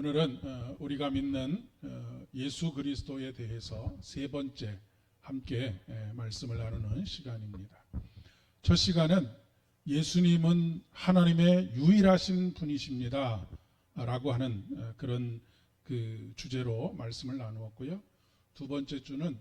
오늘은 우리가 믿는 예수 그리스도에 대해서 세 번째 함께 말씀을 나누는 시간입니다. 첫 시간은 예수님은 하나님의 유일하신 분이십니다 라고 하는 그런 그 주제로 말씀을 나누었고요. 두 번째 주는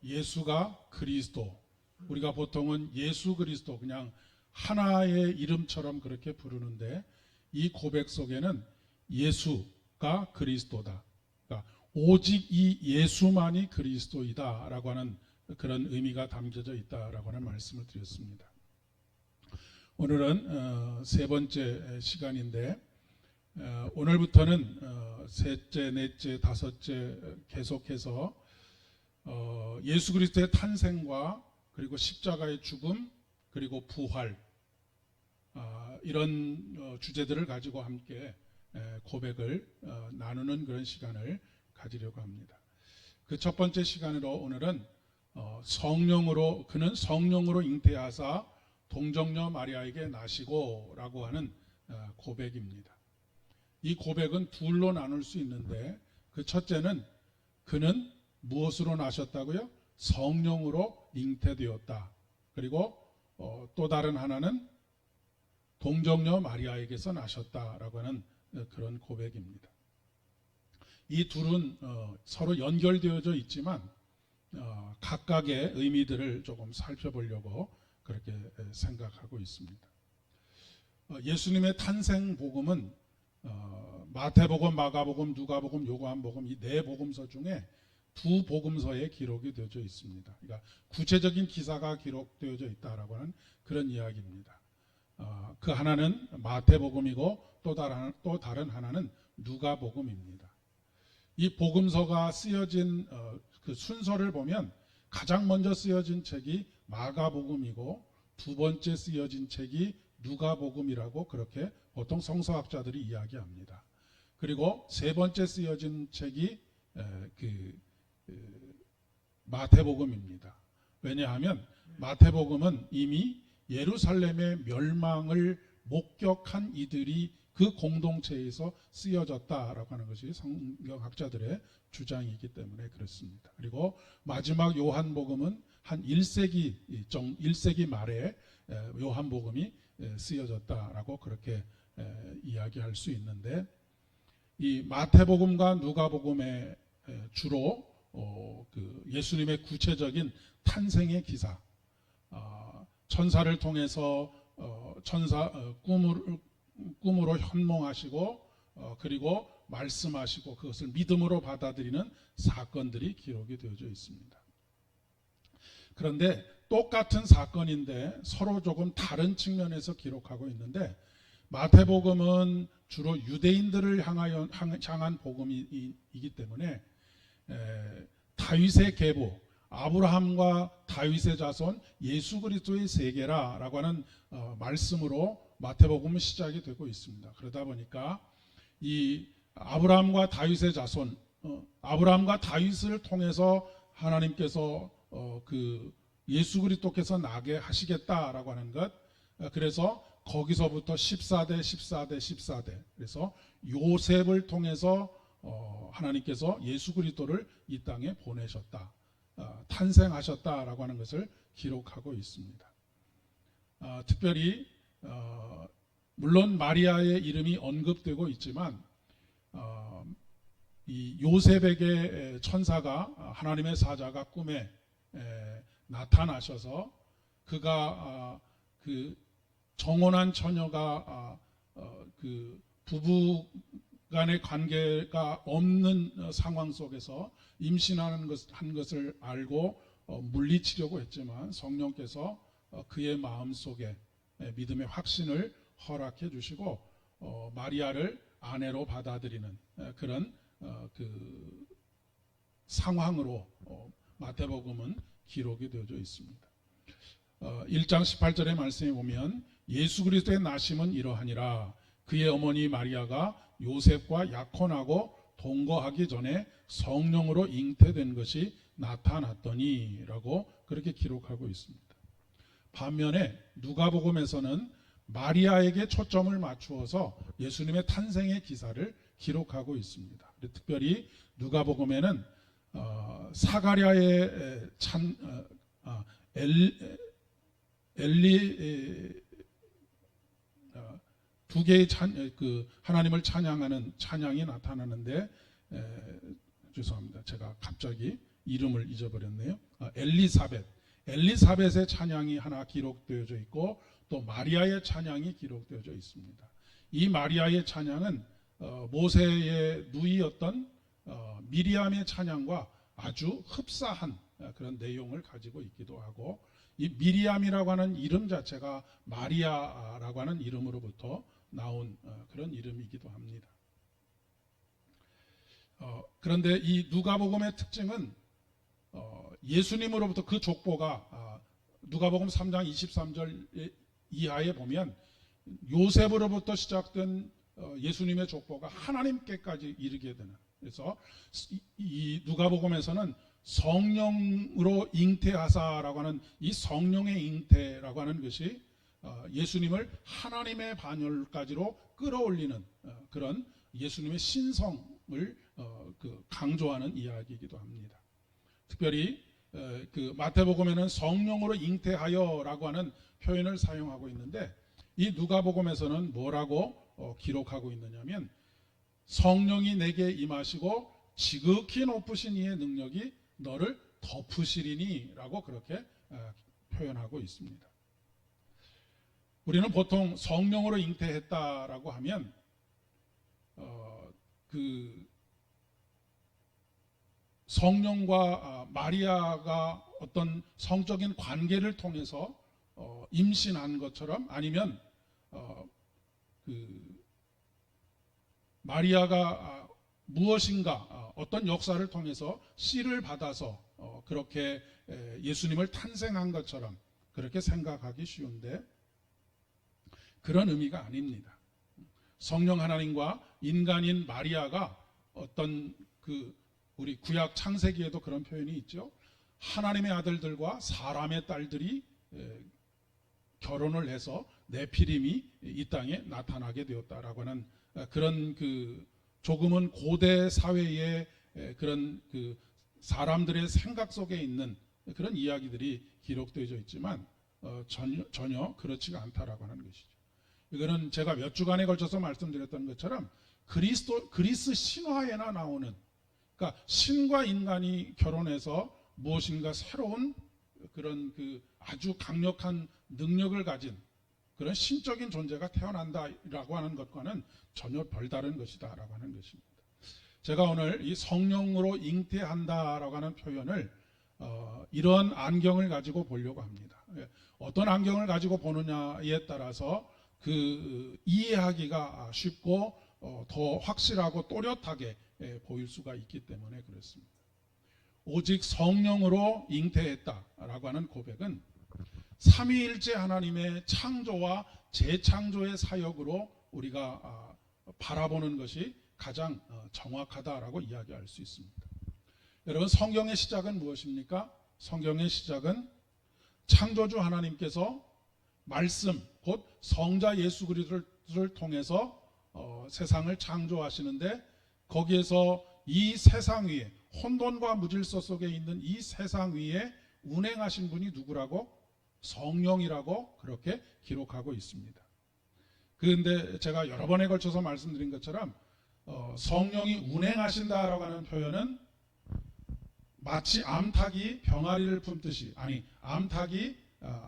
예수가 그리스도, 우리가 보통은 예수 그리스도 그냥 하나의 이름처럼 그렇게 부르는데 이 고백 속에는 예수가 그리스도다, 그러니까 오직 이 예수만이 그리스도이다 라고 하는 그런 의미가 담겨져 있다라고 하는 말씀을 드렸습니다. 오늘은 세 번째 시간인데 오늘부터는 셋째, 넷째, 다섯째 계속해서 예수 그리스도의 탄생과 그리고 십자가의 죽음 그리고 부활, 이런 주제들을 가지고 함께 고백을 나누는 그런 시간을 가지려고 합니다. 그 첫 번째 시간으로 오늘은 성령으로, 그는 성령으로 잉태하사 동정녀 마리아에게 나시고 라고 하는 고백입니다. 이 고백은 둘로 나눌 수 있는데 그 첫째는 그는 무엇으로 나셨다고요? 성령으로 잉태되었다. 그리고 또 다른 하나는 동정녀 마리아에게서 나셨다라고 하는 그런 고백입니다. 이 둘은 서로 연결되어져 있지만 각각의 의미들을 조금 살펴보려고 그렇게 생각하고 있습니다. 예수님의 탄생 복음은 마태복음, 마가복음, 누가복음, 요한복음 이 네 복음서 중에 두 복음서에 기록이 되어져 있습니다. 그러니까 구체적인 기사가 기록되어져 있다라고 하는 그런 이야기입니다. 그 하나는 마태복음이고 또 다른 하나는 누가복음입니다. 이 복음서가 쓰여진 그 순서를 보면 가장 먼저 쓰여진 책이 마가복음이고 두 번째 쓰여진 책이 누가복음이라고 그렇게 보통 성서학자들이 이야기합니다. 그리고 세 번째 쓰여진 책이 마태복음입니다. 왜냐하면 마태복음은 이미 예루살렘의 멸망을 목격한 이들이 그 공동체에서 쓰여졌다라고 하는 것이 성경학자들의 주장이기 때문에 그렇습니다. 그리고 마지막 요한복음은 한 1세기 말에 요한복음이 쓰여졌다라고 그렇게 이야기할 수 있는데, 이 마태복음과 누가복음에 주로 그 예수님의 구체적인 탄생의 기사, 천사를 통해서 꿈으로 현몽하시고 그리고 말씀하시고 그것을 믿음으로 받아들이는 사건들이 기록이 되어져 있습니다. 그런데 똑같은 사건인데 서로 조금 다른 측면에서 기록하고 있는데, 마태복음은 주로 유대인들을 향한 복음이기 때문에 다윗의 계보, 아브라함과 다윗의 자손 예수 그리스도의 세계라라고 하는 말씀으로 마태복음은 시작이 되고 있습니다. 그러다 보니까 이 아브라함과 다윗의 자손, 아브라함과 다윗을 통해서 하나님께서 그 예수 그리스도께서 나게 하시겠다라고 하는 것, 그래서 거기서부터 14대 그래서 요셉을 통해서 하나님께서 예수 그리스도를 이 땅에 보내셨다, 탄생하셨다라고 하는 것을 기록하고 있습니다. 특별히 물론 마리아의 이름이 언급되고 있지만 이 요셉에게 천사가, 하나님의 사자가 꿈에 나타나셔서 그가 그 정혼한 처녀가 그 부부 간의 관계가 없는 상황 속에서 임신하는 것을 알고 물리치려고 했지만 성령께서 그의 마음 속에 믿음의 확신을 허락해 주시고 마리아를 아내로 받아들이는 그런 그 상황으로 마태복음은 기록이 되어져 있습니다. 1장 18절의 말씀에 보면 예수 그리스도의 나심은 이러하니라, 그의 어머니 마리아가 요셉과 약혼하고 동거하기 전에 성령으로 잉태된 것이 나타났더니 라고 그렇게 기록하고 있습니다. 반면에 누가복음에서는 마리아에게 초점을 맞추어서 예수님의 탄생의 기사를 기록하고 있습니다. 특별히 누가복음에는 사가랴의 두 개의 하나님을 찬양하는 찬양이 나타나는데, 죄송합니다. 제가 갑자기 이름을 잊어버렸네요. 엘리사벳의 찬양이 하나 기록되어져 있고 또 마리아의 찬양이 기록되어져 있습니다. 이 마리아의 찬양은 모세의 누이였던 미리암의 찬양과 아주 흡사한 그런 내용을 가지고 있기도 하고, 이 미리암이라고 하는 이름 자체가 마리아라고 하는 이름으로부터 나온 그런 이름이기도 합니다. 그런데 이 누가복음의 특징은 예수님으로부터 그 족보가 누가복음 3장 23절 이하에 보면 요셉으로부터 시작된 예수님의 족보가 하나님께까지 이르게 되는, 그래서 이 누가복음에서는 성령으로 잉태하사라고 하는 이 성령의 잉태라고 하는 것이 예수님을 하나님의 반열까지로 끌어올리는 그런 예수님의 신성을 강조하는 이야기이기도 합니다. 특별히 그 마태복음에는 성령으로 잉태하여라고 하는 표현을 사용하고 있는데, 이 누가복음에서는 뭐라고 기록하고 있느냐면 성령이 내게 임하시고 지극히 높으신 이의 능력이 너를 덮으시리니 라고 그렇게 표현하고 있습니다. 우리는 보통 성령으로 잉태했다라고 하면 그 성령과 마리아가 어떤 성적인 관계를 통해서 임신한 것처럼, 아니면 그 마리아가 무엇인가 어떤 역사를 통해서 씨를 받아서 그렇게 예수님을 탄생한 것처럼 그렇게 생각하기 쉬운데, 그런 의미가 아닙니다. 성령 하나님과 인간인 마리아가 어떤 우리 구약 창세기에도 그런 표현이 있죠. 하나님의 아들들과 사람의 딸들이 결혼을 해서 네피림이 이 땅에 나타나게 되었다라고 하는 그런 조금은 고대 사회의 그런 사람들의 생각 속에 있는 그런 이야기들이 기록되어져 있지만 전혀 그렇지가 않다라고 하는 것이죠. 이거는 제가 몇 주간에 걸쳐서 말씀드렸던 것처럼 그리스 신화에나 나오는, 그러니까 신과 인간이 결혼해서 무엇인가 새로운 그런 아주 강력한 능력을 가진 그런 신적인 존재가 태어난다라고 하는 것과는 전혀 별다른 것이다라고 하는 것입니다. 제가 오늘 이 성령으로 잉태한다라고 하는 표현을 이러한 안경을 가지고 보려고 합니다. 어떤 안경을 가지고 보느냐에 따라서 이해하기가 쉽고 더 확실하고 또렷하게 보일 수가 있기 때문에 그렇습니다. 오직 성령으로 잉태했다라고 하는 고백은 삼위일체 하나님의 창조와 재창조의 사역으로 우리가 바라보는 것이 가장 정확하다라고 이야기할 수 있습니다. 여러분, 성경의 시작은 무엇입니까? 성경의 시작은 창조주 하나님께서 말씀, 곧 성자 예수 그리스도를 통해서 세상을 창조하시는데, 거기에서 이 세상 위에, 혼돈과 무질서 속에 있는 이 세상 위에 운행하신 분이 누구라고? 성령이라고 그렇게 기록하고 있습니다. 그런데 제가 여러 번에 걸쳐서 말씀드린 것처럼 성령이 운행하신다라고 하는 표현은 마치 암탉이 병아리를 품듯이, 아니 암탉이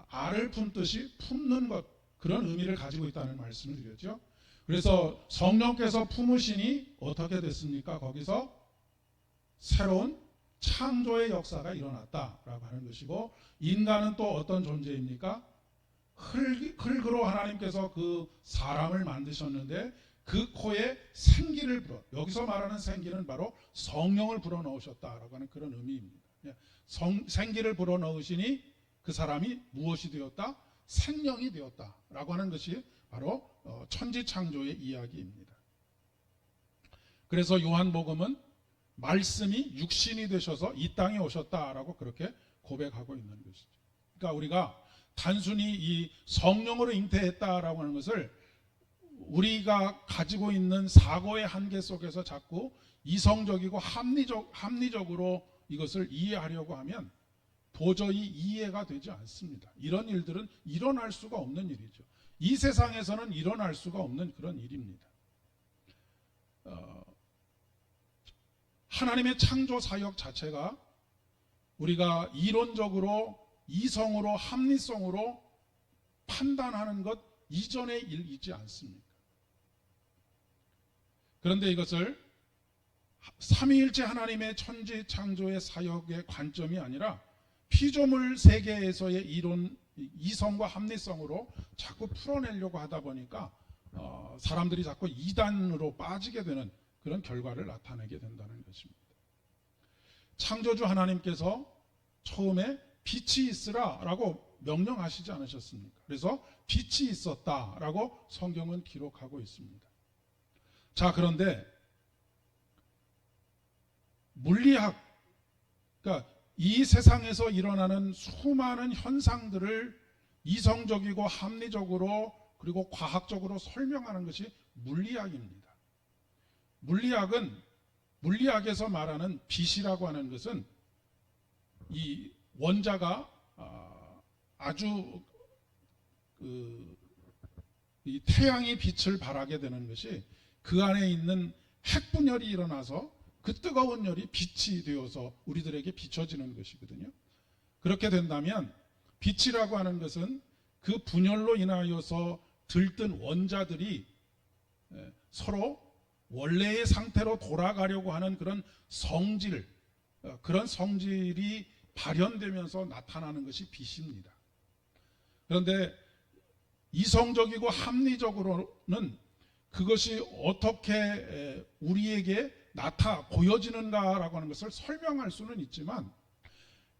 알을 품듯이 품는 것, 그런 의미를 가지고 있다는 말씀을 드렸죠. 그래서 성령께서 품으시니 어떻게 됐습니까? 거기서 새로운 창조의 역사가 일어났다라고 하는 것이고, 인간은 또 어떤 존재입니까? 흙으로 하나님께서 그 사람을 만드셨는데 그 코에 생기를 불어, 여기서 말하는 생기는 바로 성령을 불어넣으셨다라고 하는 그런 의미입니다. 생기를 불어넣으시니 그 사람이 무엇이 되었다? 생명이 되었다라고 하는 것이 바로 천지창조의 이야기입니다. 그래서 요한복음은 말씀이 육신이 되셔서 이 땅에 오셨다라고 그렇게 고백하고 있는 것이죠. 그러니까 우리가 단순히 이 성령으로 잉태했다라고 하는 것을 우리가 가지고 있는 사고의 한계 속에서 자꾸 이성적이고 합리적으로 이것을 이해하려고 하면 도저히 이해가 되지 않습니다. 이런 일들은 일어날 수가 없는 일이죠. 이 세상에서는 일어날 수가 없는 그런 일입니다. 하나님의 창조 사역 자체가 우리가 이론적으로 이성으로 합리성으로 판단하는 것 이전의 일이지 않습니까? 그런데 이것을 삼위일체 하나님의 천지 창조의 사역의 관점이 아니라 피조물 세계에서의 이론, 이성과 합리성으로 자꾸 풀어내려고 하다 보니까 사람들이 자꾸 이단으로 빠지게 되는 그런 결과를 나타내게 된다는 것입니다. 창조주 하나님께서 처음에 빛이 있으라라고 명령하시지 않으셨습니까? 그래서 빛이 있었다라고 성경은 기록하고 있습니다. 자, 그런데 물리학, 그러니까 이 세상에서 일어나는 수많은 현상들을 이성적이고 합리적으로 그리고 과학적으로 설명하는 것이 물리학입니다. 물리학에서 말하는 빛이라고 하는 것은 이 원자가 아주 이 태양이 빛을 발하게 되는 것이 그 안에 있는 핵분열이 일어나서 그 뜨거운 열이 빛이 되어서 우리들에게 비춰지는 것이거든요. 그렇게 된다면 빛이라고 하는 것은 그 분열로 인하여서 들뜬 원자들이 서로 원래의 상태로 돌아가려고 하는 그런 성질이 발현되면서 나타나는 것이 빛입니다. 그런데 이성적이고 합리적으로는 그것이 어떻게 우리에게 보여지는가라고 하는 것을 설명할 수는 있지만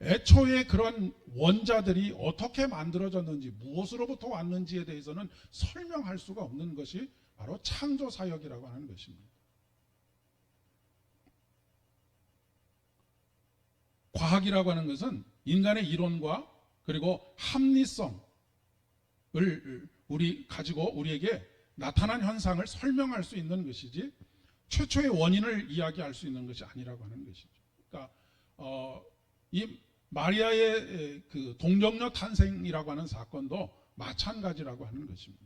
애초에 그런 원자들이 어떻게 만들어졌는지 무엇으로부터 왔는지에 대해서는 설명할 수가 없는 것이 바로 창조사역이라고 하는 것입니다. 과학이라고 하는 것은 인간의 이론과 그리고 합리성을 가지고 우리에게 나타난 현상을 설명할 수 있는 것이지 최초의 원인을 이야기할 수 있는 것이 아니라고 하는 것이죠. 그러니까 이 마리아의 그 동정녀 탄생이라고 하는 사건도 마찬가지라고 하는 것입니다.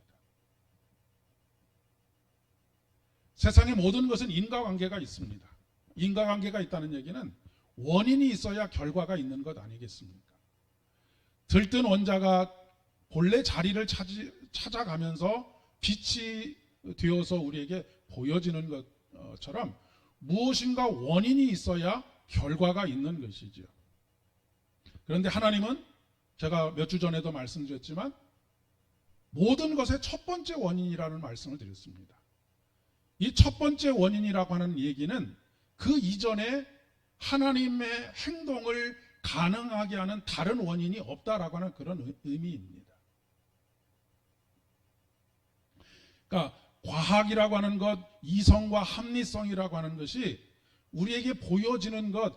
세상의 모든 것은 인과관계가 있습니다. 인과관계가 있다는 얘기는 원인이 있어야 결과가 있는 것 아니겠습니까? 들뜬 원자가 본래 자리를 찾아가면서 빛이 되어서 우리에게 보여지는 것처럼 무엇인가 원인이 있어야 결과가 있는 것이죠. 그런데 하나님은 제가 몇 주 전에도 말씀드렸지만 모든 것의 첫 번째 원인이라는 말씀을 드렸습니다. 이 첫 번째 원인이라고 하는 얘기는 그 이전에 하나님의 행동을 가능하게 하는 다른 원인이 없다라고 하는 그런 의미입니다. 그러니까 과학이라고 하는 것, 이성과 합리성이라고 하는 것이 우리에게 보여지는 것,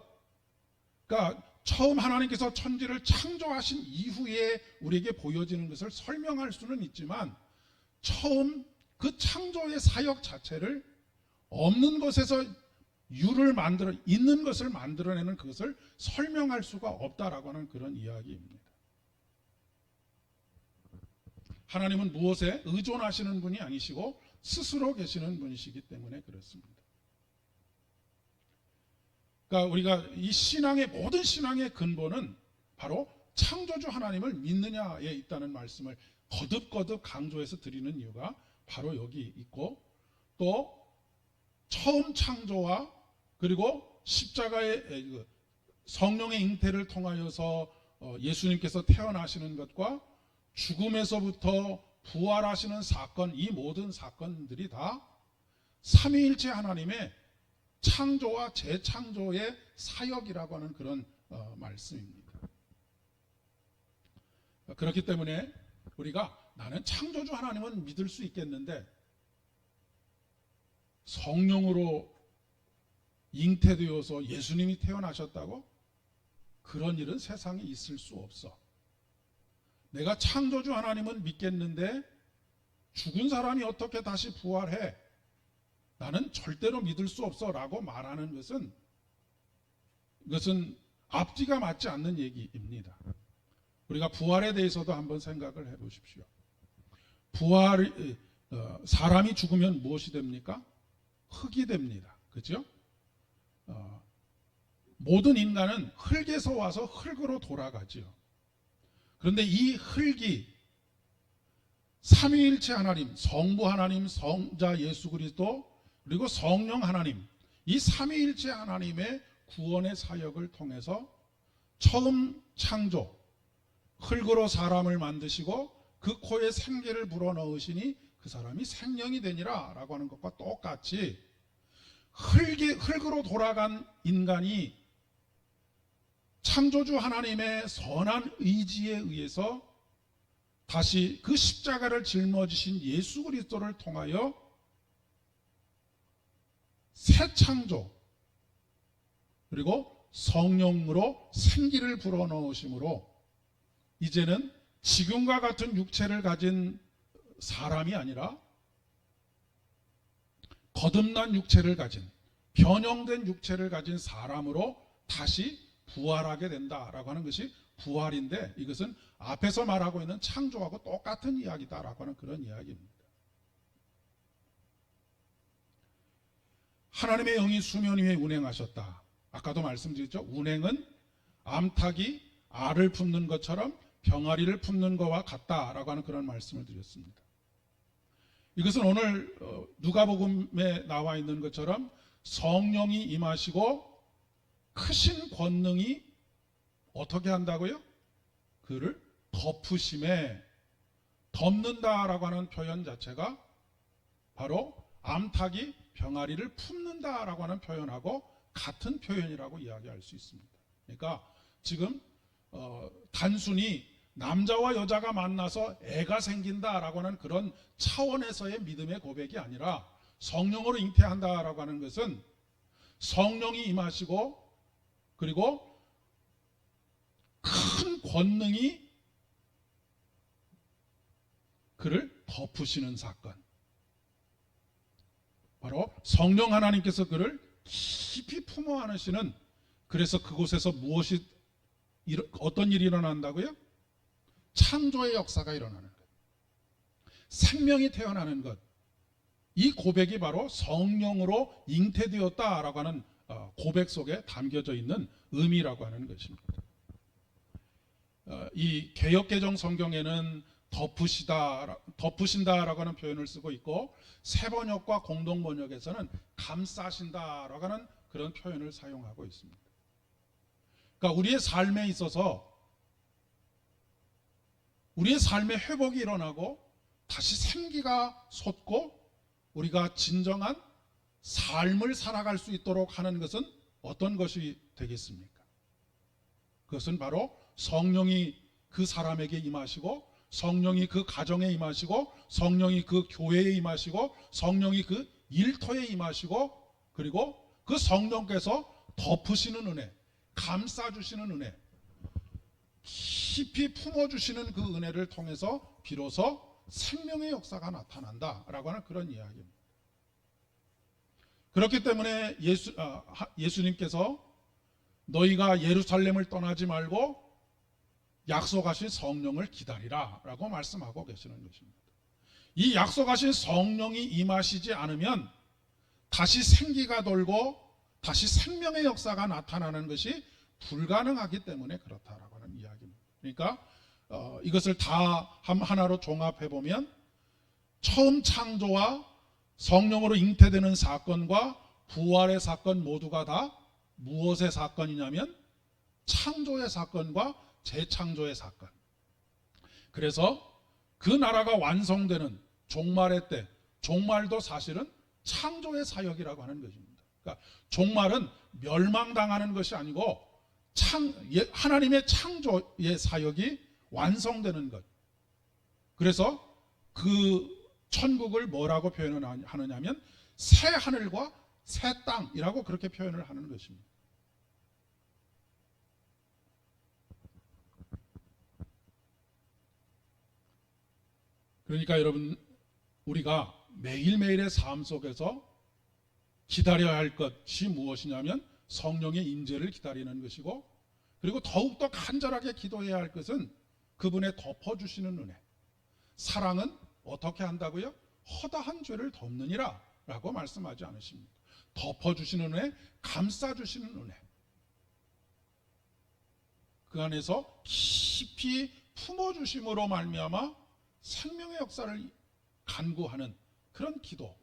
그러니까 처음 하나님께서 천지를 창조하신 이후에 우리에게 보여지는 것을 설명할 수는 있지만 처음 그 창조의 사역 자체를 없는 것에서 있는 것을 만들어내는 그것을 설명할 수가 없다라고 하는 그런 이야기입니다. 하나님은 무엇에 의존하시는 분이 아니시고 스스로 계시는 분이시기 때문에 그렇습니다. 그러니까 우리가 이 모든 신앙의 근본은 바로 창조주 하나님을 믿느냐에 있다는 말씀을 거듭거듭 강조해서 드리는 이유가 바로 여기 있고, 또 처음 창조와 그리고 십자가의 성령의 잉태를 통하여서 예수님께서 태어나시는 것과 죽음에서부터 부활하시는 사건, 이 모든 사건들이 다 삼위일체 하나님의 창조와 재창조의 사역이라고 하는 그런 말씀입니다. 그렇기 때문에 우리가 나는 창조주 하나님은 믿을 수 있겠는데 성령으로 잉태되어서 예수님이 태어나셨다고? 그런 일은 세상에 있을 수 없어. 내가 창조주 하나님은 믿겠는데 죽은 사람이 어떻게 다시 부활해? 나는 절대로 믿을 수 없어 라고 말하는 것은 이것은 앞뒤가 맞지 않는 얘기입니다. 우리가 부활에 대해서도 한번 생각을 해보십시오. 사람이 죽으면 무엇이 됩니까? 흙이 됩니다. 그죠? 모든 인간은 흙에서 와서 흙으로 돌아가지요. 그런데 이 흙이 삼위일체 하나님, 성부 하나님, 성자 예수 그리스도, 그리고 성령 하나님, 이 삼위일체 하나님의 구원의 사역을 통해서 처음 창조, 흙으로 사람을 만드시고 그 코에 생기를 불어넣으시니 그 사람이 생명이 되니라 라고 하는 것과 똑같이 흙으로 돌아간 인간이 창조주 하나님의 선한 의지에 의해서 다시 그 십자가를 짊어지신 예수 그리스도를 통하여 새 창조, 그리고 성령으로 생기를 불어넣으심으로 이제는 지금과 같은 육체를 가진 사람이 아니라 거듭난 육체를 가진, 변형된 육체를 가진 사람으로 다시 부활하게 된다라고 하는 것이 부활인데, 이것은 앞에서 말하고 있는 창조하고 똑같은 이야기다라고 하는 그런 이야기입니다. 하나님의 영이 수면 위에 운행하셨다. 아까도 말씀드렸죠. 운행은 암탉이 알을 품는 것처럼 병아리를 품는 것과 같다라고 하는 그런 말씀을 드렸습니다. 이것은 오늘 누가복음에 나와 있는 것처럼 성령이 임하시고 크신 권능이 어떻게 한다고요? 그를 덮으심에, 덮는다라고 하는 표현 자체가 바로 암탉이 병아리를 품는다라고 하는 표현하고 같은 표현이라고 이야기할 수 있습니다. 그러니까 지금 단순히 남자와 여자가 만나서 애가 생긴다라고 하는 그런 차원에서의 믿음의 고백이 아니라 성령으로 잉태한다라고 하는 것은 성령이 임하시고 그리고 큰 권능이 그를 덮으시는 사건, 바로 성령 하나님께서 그를 깊이 품어 안으시는, 그래서 그곳에서 어떤 일이 일어난다고요? 창조의 역사가 일어나는 것, 생명이 태어나는 것, 이 고백이 바로 성령으로 잉태되었다라고 하는 고백 속에 담겨져 있는 의미라고 하는 것입니다. 이 개역개정 성경에는 덮으신다라고 하는 표현을 쓰고 있고, 새번역과 공동번역에서는 감싸신다라고 하는 그런 표현을 사용하고 있습니다. 그러니까 우리의 삶에 있어서 우리의 삶의 회복이 일어나고 다시 생기가 솟고 우리가 진정한 삶을 살아갈 수 있도록 하는 것은 어떤 것이 되겠습니까? 그것은 바로 성령이 그 사람에게 임하시고, 성령이 그 가정에 임하시고, 성령이 그 교회에 임하시고, 성령이 그 일터에 임하시고, 그리고 그 성령께서 덮으시는 은혜, 감싸주시는 은혜, 깊이 품어주시는 그 은혜를 통해서 비로소 생명의 역사가 나타난다라고 하는 그런 이야기입니다. 그렇기 때문에 예수님께서 너희가 예루살렘을 떠나지 말고 약속하신 성령을 기다리라 라고 말씀하고 계시는 것입니다. 이 약속하신 성령이 임하시지 않으면 다시 생기가 돌고 다시 생명의 역사가 나타나는 것이 불가능하기 때문에 그렇다라고 하는 이야기입니다. 그러니까 이것을 다 하나로 종합해 보면 처음 창조와 성령으로 잉태되는 사건과 부활의 사건 모두가 다 무엇의 사건이냐면 창조의 사건과 재창조의 사건. 그래서 그 나라가 완성되는 종말의 때, 종말도 사실은 창조의 사역이라고 하는 것입니다. 그러니까 종말은 멸망당하는 것이 아니고 하나님의 창조의 사역이 완성되는 것. 그래서 그 천국을 뭐라고 표현을 하느냐면 새 하늘과 새 땅이라고 그렇게 표현을 하는 것입니다. 그러니까 여러분, 우리가 매일매일의 삶 속에서 기다려야 할 것이 무엇이냐면 성령의 임재를 기다리는 것이고, 그리고 더욱더 간절하게 기도해야 할 것은 그분의 덮어주시는 은혜. 사랑은 어떻게 한다고요? 허다한 죄를 덮느니라 라고 말씀하지 않으십니까? 덮어주시는 은혜, 감싸주시는 은혜. 그 안에서 깊이 품어주심으로 말미암아 생명의 역사를 간구하는 그런 기도,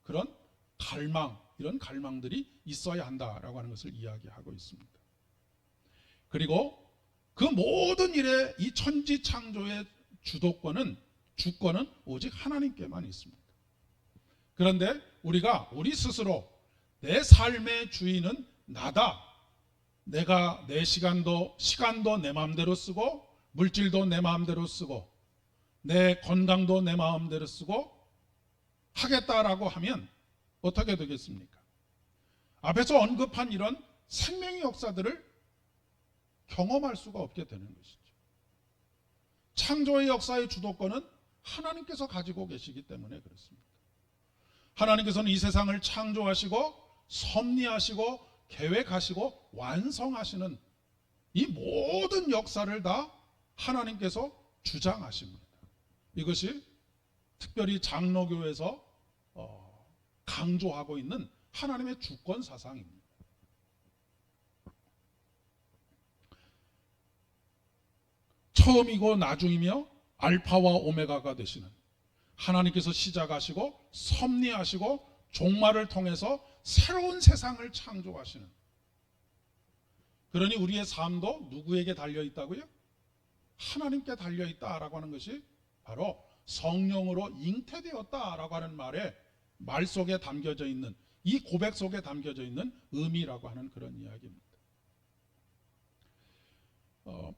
그런 갈망, 이런 갈망들이 있어야 한다라고 하는 것을 이야기하고 있습니다. 그리고 그 모든 일에 이 천지 창조의 주권은 오직 하나님께만 있습니다. 그런데 우리가 우리 스스로 내 삶의 주인은 나다, 내가 내 시간도 내 마음대로 쓰고, 물질도 내 마음대로 쓰고, 내 건강도 내 마음대로 쓰고 하겠다라고 하면 어떻게 되겠습니까? 앞에서 언급한 이런 생명의 역사들을 경험할 수가 없게 되는 것이죠. 창조의 역사의 주도권은 하나님께서 가지고 계시기 때문에 그렇습니다. 하나님께서는 이 세상을 창조하시고 섭리하시고 계획하시고 완성하시는 이 모든 역사를 다 하나님께서 주장하십니다. 이것이 특별히 장로교에서 강조하고 있는 하나님의 주권 사상입니다. 처음이고 나중이며 알파와 오메가가 되시는 하나님께서 시작하시고 섭리하시고 종말을 통해서 새로운 세상을 창조하시는, 그러니 우리의 삶도 누구에게 달려있다고요? 하나님께 달려있다라고 하는 것이 바로 성령으로 잉태되었다라고 하는 말 속에 담겨져 있는, 이 고백 속에 담겨져 있는 의미라고 하는 그런 이야기입니다.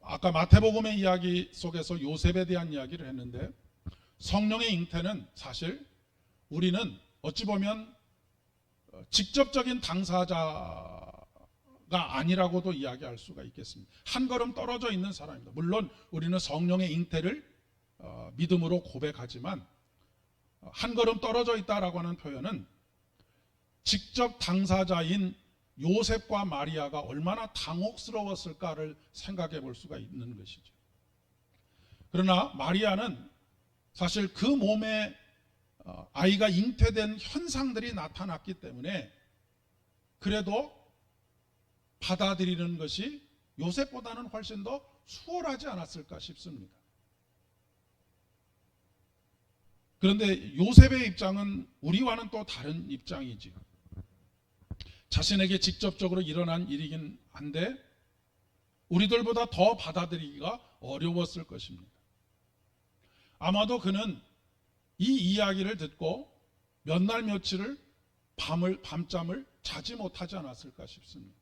아까 마태복음의 이야기 속에서 요셉에 대한 이야기를 했는데, 성령의 잉태는 사실 우리는 어찌 보면 직접적인 당사자가 아니라고도 이야기할 수가 있겠습니다. 한 걸음 떨어져 있는 사람입니다. 물론 우리는 성령의 잉태를 믿음으로 고백하지만, 한 걸음 떨어져 있다라고 하는 표현은 직접 당사자인 요셉과 마리아가 얼마나 당혹스러웠을까를 생각해 볼 수가 있는 것이죠. 그러나 마리아는 사실 그 몸에 아이가 잉태된 현상들이 나타났기 때문에 그래도 받아들이는 것이 요셉보다는 훨씬 더 수월하지 않았을까 싶습니다. 그런데 요셉의 입장은 우리와는 또 다른 입장이지요. 자신에게 직접적으로 일어난 일이긴 한데 우리들보다 더 받아들이기가 어려웠을 것입니다. 아마도 그는 이 이야기를 듣고 몇 날 며칠을 밤잠을 자지 못하지 않았을까 싶습니다.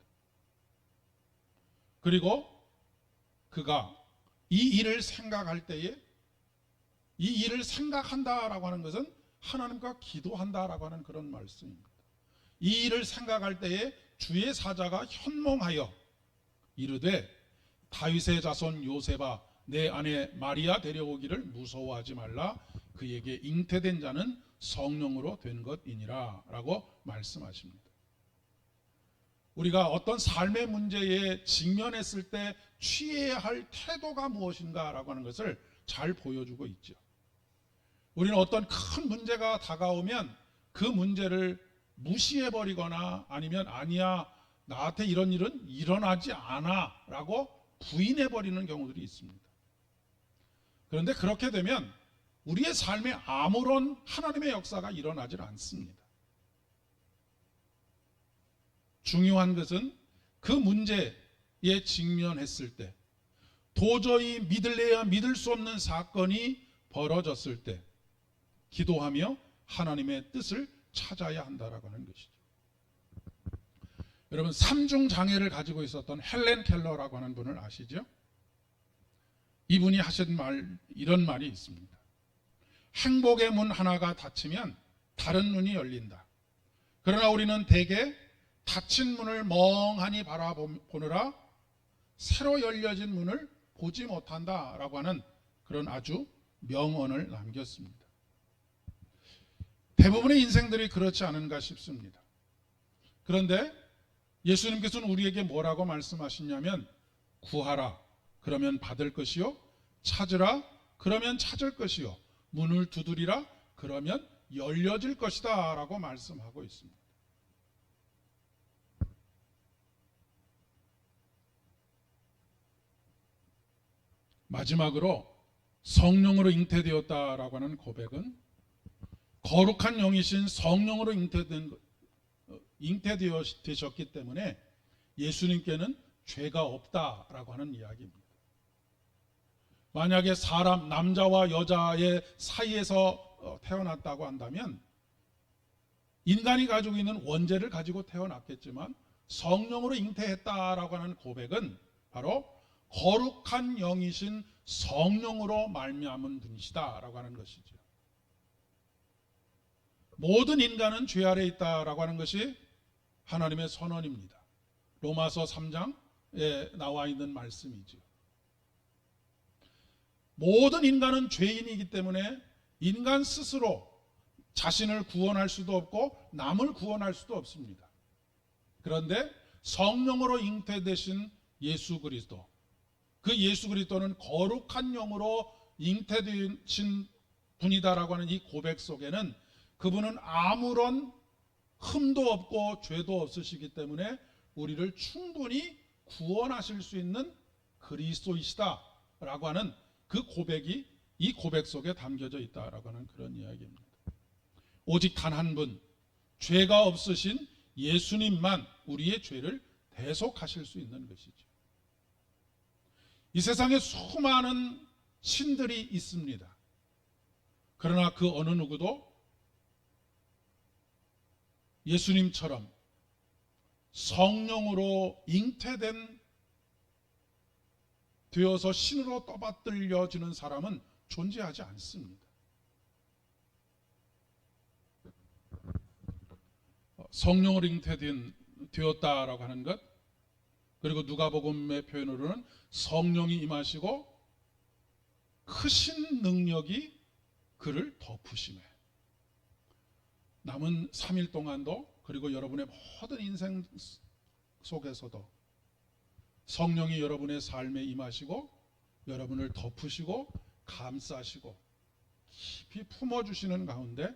그리고 그가 이 일을 생각할 때에, 이 일을 생각한다라고 하는 것은 하나님과 기도한다라고 하는 그런 말씀입니다. 이 일을 생각할 때에 주의 사자가 현몽하여 이르되 다윗의 자손 요셉아 내 아내 마리아 데려오기를 무서워하지 말라, 그에게 잉태된 자는 성령으로 된 것이니라 라고 말씀하십니다. 우리가 어떤 삶의 문제에 직면했을 때 취해야 할 태도가 무엇인가 라고 하는 것을 잘 보여주고 있죠. 우리는 어떤 큰 문제가 다가오면 그 문제를 무시해버리거나 아니면 아니야 나한테 이런 일은 일어나지 않아 라고 부인해버리는 경우들이 있습니다. 그런데 그렇게 되면 우리의 삶에 아무런 하나님의 역사가 일어나질 않습니다. 중요한 것은 그 문제에 직면했을 때, 도저히 믿을래야 믿을 수 없는 사건이 벌어졌을 때 기도하며 하나님의 뜻을 찾아야 한다라고 하는 것이죠. 여러분, 삼중 장애를 가지고 있었던 헬렌 켈러라고 하는 분을 아시죠? 이분이 하신 이런 말이 있습니다. 행복의 문 하나가 닫히면 다른 문이 열린다. 그러나 우리는 대개 닫힌 문을 멍하니 바라보느라 새로 열려진 문을 보지 못한다라고 하는 그런 아주 명언을 남겼습니다. 대부분의 인생들이 그렇지 않은가 싶습니다. 그런데 예수님께서는 우리에게 뭐라고 말씀하시냐면, 구하라 그러면 받을 것이요, 찾으라 그러면 찾을 것이요, 문을 두드리라 그러면 열려질 것이다 라고 말씀하고 있습니다. 마지막으로 성령으로 잉태되었다라고 하는 고백은 거룩한 영이신 성령으로 잉태되셨기 때문에 예수님께는 죄가 없다라고 하는 이야기입니다. 만약에 사람, 남자와 여자의 사이에서 태어났다고 한다면 인간이 가지고 있는 원죄를 가지고 태어났겠지만, 성령으로 잉태했다라고 하는 고백은 바로 거룩한 영이신 성령으로 말미암은 분이시다라고 하는 것이죠. 모든 인간은 죄 아래에 있다라고 하는 것이 하나님의 선언입니다. 로마서 3장에 나와 있는 말씀이죠. 모든 인간은 죄인이기 때문에 인간 스스로 자신을 구원할 수도 없고 남을 구원할 수도 없습니다. 그런데 성령으로 잉태되신 예수 그리스도, 그 예수 그리스도는 거룩한 영으로 잉태되신 분이다라고 하는 이 고백 속에는 그분은 아무런 흠도 없고 죄도 없으시기 때문에 우리를 충분히 구원하실 수 있는 그리스도이시다라고 하는 그 고백이 이 고백 속에 담겨져 있다라고 하는 그런 이야기입니다. 오직 단 한 분, 죄가 없으신 예수님만 우리의 죄를 대속하실 수 있는 것이죠. 이 세상에 수많은 신들이 있습니다. 그러나 그 어느 누구도 예수님처럼 성령으로 잉태된 되어서 신으로 떠받들려지는 사람은 존재하지 않습니다. 성령으로 잉태되었다라고 하는 것, 그리고 누가복음의 표현으로는 성령이 임하시고 크신 능력이 그를 덮으시매. 남은 3일 동안도, 그리고 여러분의 모든 인생 속에서도 성령이 여러분의 삶에 임하시고 여러분을 덮으시고 감싸시고 깊이 품어주시는 가운데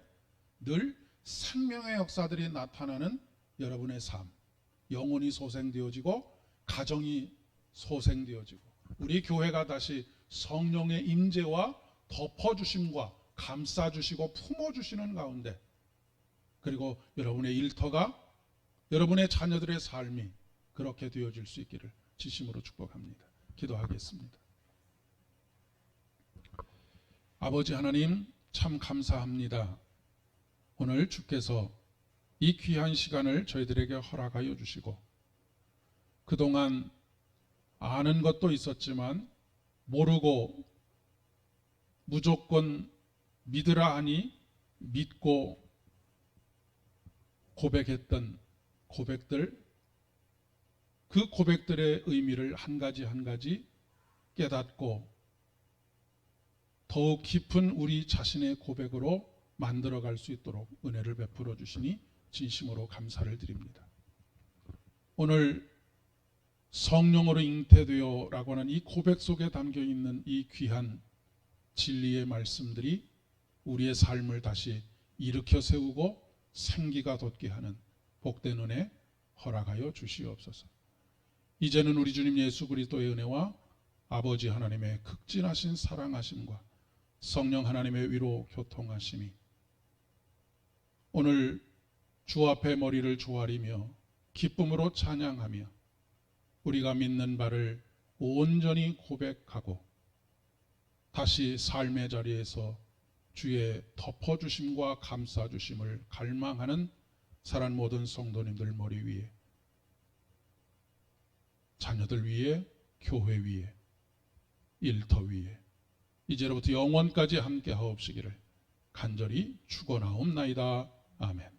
늘 생명의 역사들이 나타나는 여러분의 삶, 영혼이 소생되어지고 가정이 소생되어지고 우리 교회가 다시 성령의 임재와 덮어주심과 감싸주시고 품어주시는 가운데, 그리고 여러분의 일터가, 여러분의 자녀들의 삶이 그렇게 되어질 수 있기를 진심으로 축복합니다. 기도하겠습니다. 아버지 하나님, 참 감사합니다. 오늘 주께서 이 귀한 시간을 저희들에게 허락하여 주시고, 그동안 아는 것도 있었지만 모르고 무조건 믿으라 하니 믿고 고백했던 고백들, 그 고백들의 의미를 한 가지 한 가지 깨닫고 더욱 깊은 우리 자신의 고백으로 만들어갈 수 있도록 은혜를 베풀어 주시니 진심으로 감사를 드립니다. 오늘 성령으로 잉태되어 라고 하는 이 고백 속에 담겨있는 이 귀한 진리의 말씀들이 우리의 삶을 다시 일으켜 세우고 생기가 돋게 하는 복된 은혜 허락하여 주시옵소서. 이제는 우리 주님 예수 그리스도의 은혜와 아버지 하나님의 극진하신 사랑하심과 성령 하나님의 위로 교통하심이 오늘 주 앞에 머리를 조아리며 기쁨으로 찬양하며 우리가 믿는 바를 온전히 고백하고 다시 삶의 자리에서 주의 덮어주심과 감싸주심을 갈망하는 사랑 모든 성도님들 머리 위에, 자녀들 위에, 교회 위에, 일터 위에 이제로부터 영원까지 함께 하옵시기를 간절히 축원하옵나이다. 아멘.